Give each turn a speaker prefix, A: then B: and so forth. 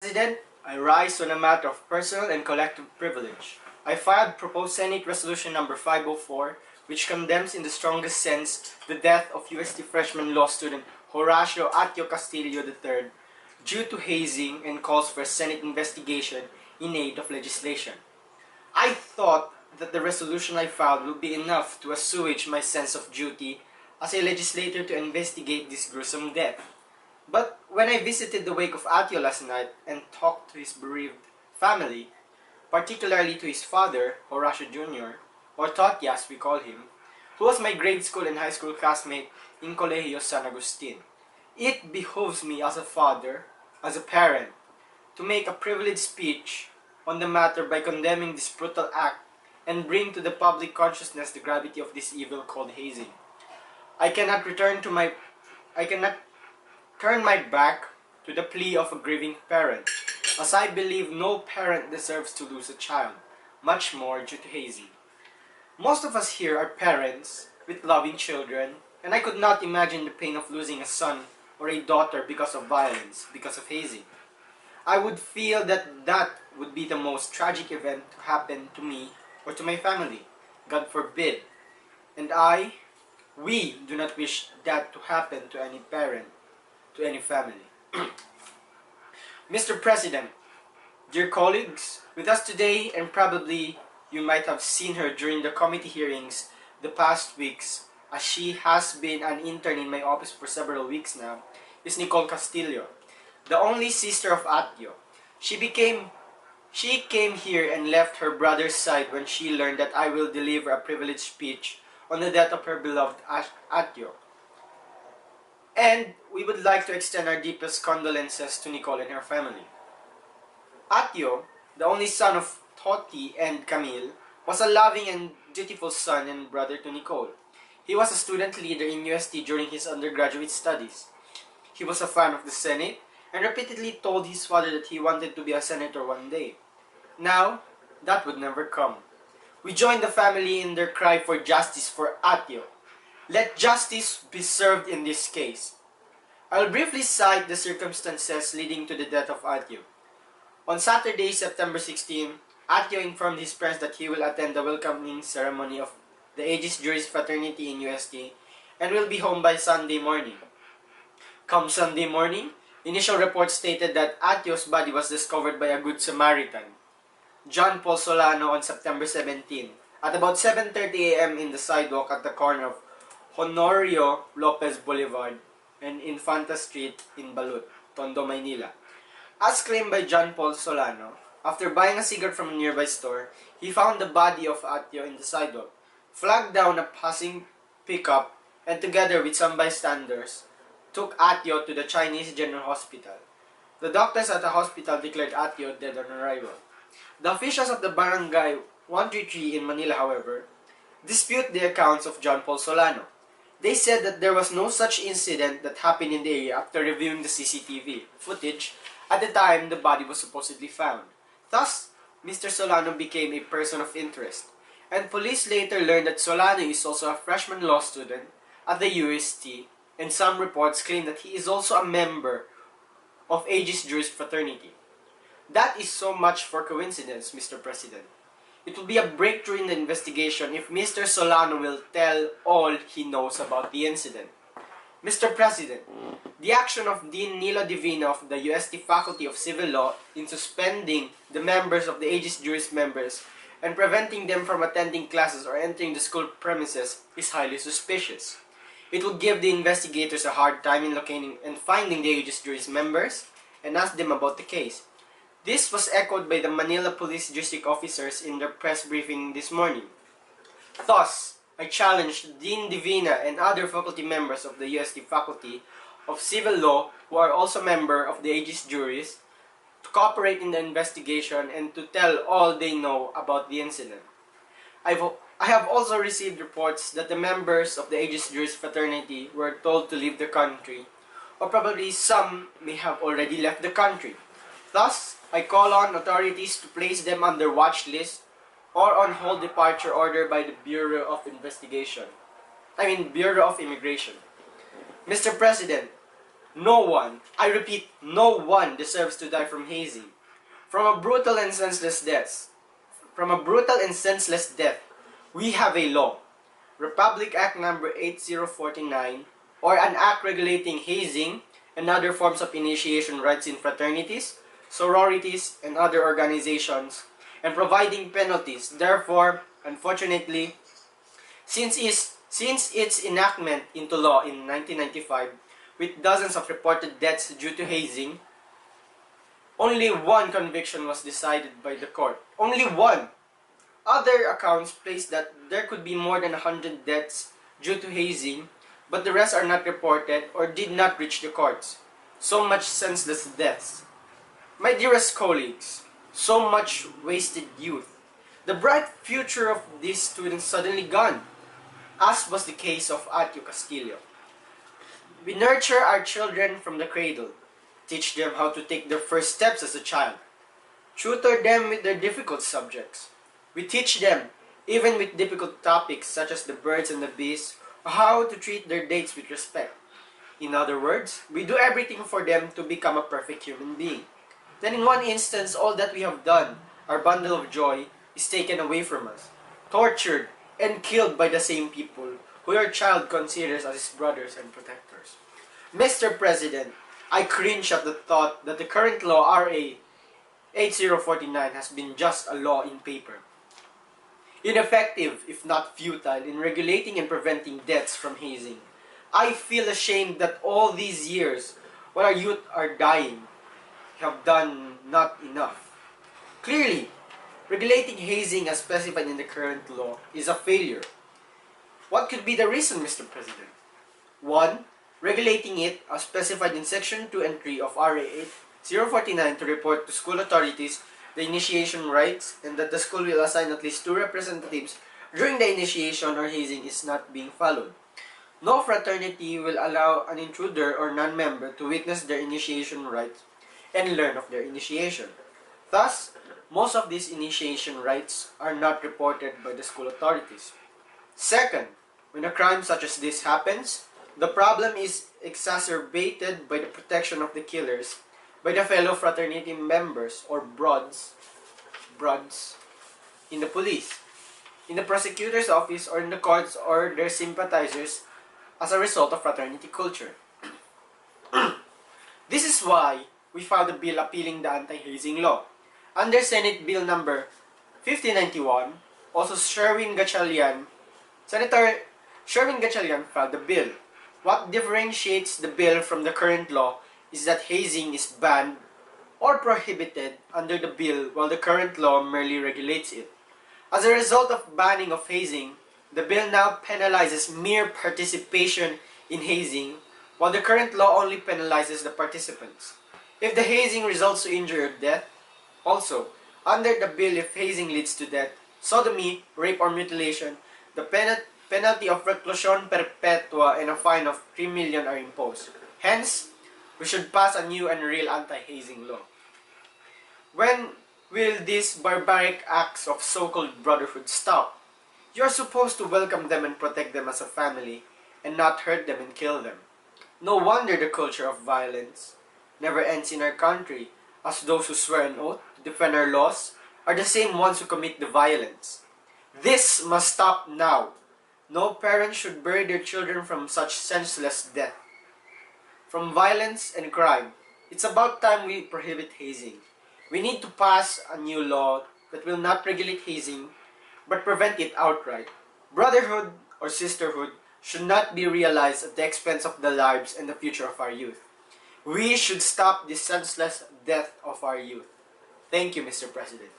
A: President, I rise on a matter of personal and collective privilege. I filed proposed Senate Resolution number 504, which condemns in the strongest sense the death of UST freshman law student Horacio Atio Castillo III due to hazing and calls for a Senate investigation in aid of legislation. I thought that the resolution I filed would be enough to assuage my sense of duty as a legislator to investigate this gruesome death. But when I visited the wake of Atio last night and talked to his bereaved family, particularly to his father, Horacio Jr., or Toti as we call him, who was my grade school and high school classmate in Colegio San Agustin, it behooves me as a father, as a parent, to make a privileged speech on the matter by condemning this brutal act and bring to the public consciousness the gravity of this evil called hazing. I cannot turn my back to the plea of a grieving parent, as I believe no parent deserves to lose a child, much more due to hazing. Most of us here are parents with loving children, and I could not imagine the pain of losing a son or a daughter because of violence, because of hazing. I would feel that that would be the most tragic event to happen to me or to my family. God forbid. And we do not wish that to happen to any parent, to any family. Mr. President, dear colleagues, with us today, and probably you might have seen her during the committee hearings the past weeks, as she has been an intern in my office for several weeks now, is Nicole Castillo, the only sister of Atio. She came here and left her brother's side when she learned that I will deliver a privileged speech on the death of her beloved Atio. And we would like to extend our deepest condolences to Nicole and her family. Atio, the only son of Toti and Camille, was a loving and dutiful son and brother to Nicole. He was a student leader in UST during his undergraduate studies. He was a fan of the Senate and repeatedly told his father that he wanted to be a senator one day. Now, that would never come. We join the family in their cry for justice for Atio. Let justice be served in this case. I will briefly cite the circumstances leading to the death of Atio. On Saturday, September 16, Atio informed his friends that he will attend the welcoming ceremony of the Aegis Juris Fraternity in UST and will be home by Sunday morning. Come Sunday morning, initial reports stated that Atio's body was discovered by a Good Samaritan, John Paul Solano, on September 17 at about 7:30 a.m. in the sidewalk at the corner of Honorio Lopez Boulevard and Infanta Street in Balut, Tondo, Maynila. As claimed by John Paul Solano, after buying a cigarette from a nearby store, he found the body of Atio in the sidewalk, flagged down a passing pickup, and together with some bystanders, took Atio to the Chinese General Hospital. The doctors at the hospital declared Atio dead on arrival. The officials of the Barangay 133 in Manila, however, dispute the accounts of John Paul Solano. They said that there was no such incident that happened in the area after reviewing the CCTV footage at the time the body was supposedly found. Thus, Mr. Solano became a person of interest, and police later learned that Solano is also a freshman law student at the UST, and some reports claim that he is also a member of Aegis Juris Fraternity. That is so much for coincidence, Mr. President. It will be a breakthrough in the investigation if Mr. Solano will tell all he knows about the incident. Mr. President, the action of Dean Nilo Divina of the UST Faculty of Civil Law in suspending the members of the Aegis Juris members and preventing them from attending classes or entering the school premises is highly suspicious. It will give the investigators a hard time in locating and finding the Aegis Juris members and ask them about the case. This was echoed by the Manila Police District officers in their press briefing this morning. Thus, I challenged Dean Divina and other faculty members of the UST Faculty of Civil Law, who are also members of the Aegis Juris, to cooperate in the investigation and to tell all they know about the incident. I have also received reports that the members of the Aegis Juris Fraternity were told to leave the country, or probably some may have already left the country. Thus, I call on authorities to place them on their watch list or on hold departure order by the Bureau of Immigration. Mr. President, No one, I repeat, no one deserves to die from hazing. From a brutal and senseless death, from a brutal and senseless death, we have a law, Republic Act Number 8049, or an act regulating hazing and other forms of initiation rites in fraternities, sororities, and other organizations, and providing penalties. Therefore, unfortunately, since its enactment into law in 1995, with dozens of reported deaths due to hazing, only one conviction was decided by the court. Only one! Other accounts place that there could be more than 100 deaths due to hazing, but the rest are not reported or did not reach the courts. So much senseless deaths. My dearest colleagues, so much wasted youth. The bright future of these students suddenly gone, as was the case of Atio Castillo. We nurture our children from the cradle, teach them how to take their first steps as a child, tutor them with their difficult subjects. We teach them, even with difficult topics such as the birds and the bees, how to treat their dates with respect. In other words, we do everything for them to become a perfect human being. Then in one instance, all that we have done, our bundle of joy, is taken away from us, tortured, and killed by the same people who your child considers as his brothers and protectors. Mr. President, I cringe at the thought that the current law, RA 8049, has been just a law in paper. Ineffective, if not futile, in regulating and preventing deaths from hazing. I feel ashamed that all these years, while our youth are dying, have done not enough. Clearly, regulating hazing as specified in the current law is a failure. What could be the reason, Mr. President? 1. Regulating it as specified in Section 2 and 3 of RA 8049 to report to school authorities the initiation rites and that the school will assign at least 2 representatives during the initiation or hazing is not being followed. No fraternity will allow an intruder or non-member to witness their initiation rites and learn of their initiation. Thus, most of these initiation rites are not reported by the school authorities. Second, when a crime such as this happens, the problem is exacerbated by the protection of the killers by the fellow fraternity members or brods in the police, in the prosecutor's office, or in the courts, or their sympathizers as a result of fraternity culture. This is why we filed a bill appealing the anti-hazing law. Under Senate Bill number 5091, also Senator Sherwin Gatchalian filed the bill. What differentiates the bill from the current law is that hazing is banned or prohibited under the bill while the current law merely regulates it. As a result of banning of hazing, the bill now penalizes mere participation in hazing while the current law only penalizes the participants. If the hazing results to injury or death, also, under the bill, if hazing leads to death, sodomy, rape, or mutilation, the penalty of reclusion perpetua and a fine of 3 million are imposed. Hence, we should pass a new and real anti-hazing law. When will these barbaric acts of so-called brotherhood stop? You are supposed to welcome them and protect them as a family, and not hurt them and kill them. No wonder the culture of violence never ends in our country, as those who swear an oath to defend our laws are the same ones who commit the violence. This must stop now. No parent should bury their children from such senseless death. From violence and crime, it's about time we prohibit hazing. We need to pass a new law that will not regulate hazing, but prevent it outright. Brotherhood or sisterhood should not be realized at the expense of the lives and the future of our youth. We should stop this senseless death of our youth. Thank you, Mr. President.